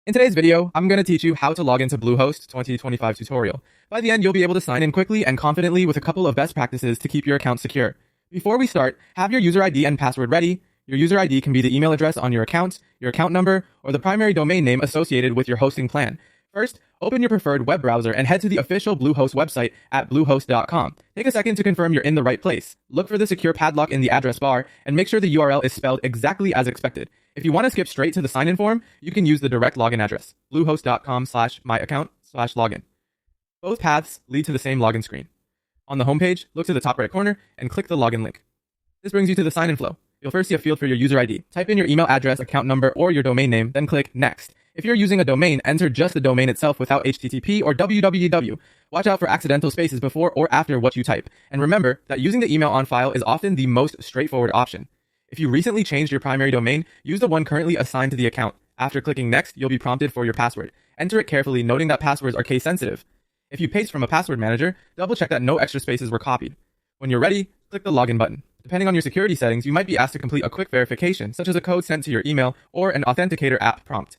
In today's video, I'm going to teach you how to log into Bluehost 2025 tutorial. By the end, you'll be able to sign in quickly and confidently with a couple of best practices to keep your account secure. Before we start, have your user ID and password ready. Your user ID can be the email address on your account number, or the primary domain name associated with your hosting plan. First, open your preferred web browser and head to the official Bluehost website at bluehost.com. Take a second to confirm you're in the right place. Look for the secure padlock in the address bar and make sure the URL is spelled exactly as expected. If you want to skip straight to the sign-in form, you can use the direct login address, bluehost.com/myaccount/login. Both paths lead to the same login screen. On the homepage, look to the top right corner and click the login link. This brings you to the sign-in flow. You'll first see a field for your user ID. Type in your email address, account number, or your domain name, then click Next. If you're using a domain, enter just the domain itself without HTTP or www. Watch out for accidental spaces before or after what you type. And remember that using the email on file is often the most straightforward option. If you recently changed your primary domain, use the one currently assigned to the account. After clicking Next, you'll be prompted for your password. Enter it carefully, noting that passwords are case sensitive. If you paste from a password manager, double check that no extra spaces were copied. When you're ready, click the login button. Depending on your security settings, you might be asked to complete a quick verification, such as a code sent to your email or an authenticator app prompt.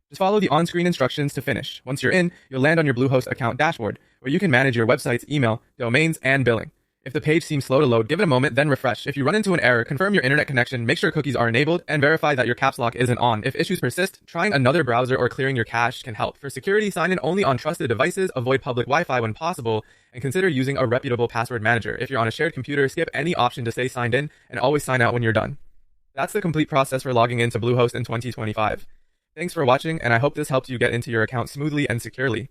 Just follow the on-screen instructions to finish. Once you're in, you'll land on your Bluehost account dashboard, where you can manage your website's email, domains, and billing. If the page seems slow to load, give it a moment, then refresh. If you run into an error, confirm your internet connection, make sure cookies are enabled, and verify that your caps lock isn't on. If issues persist, trying another browser or clearing your cache can help. For security, sign in only on trusted devices, avoid public Wi-Fi when possible, and consider using a reputable password manager. If you're on a shared computer, skip any option to stay signed in, and always sign out when you're done. That's the complete process for logging into Bluehost in 2025. Thanks for watching, and I hope this helped you get into your account smoothly and securely.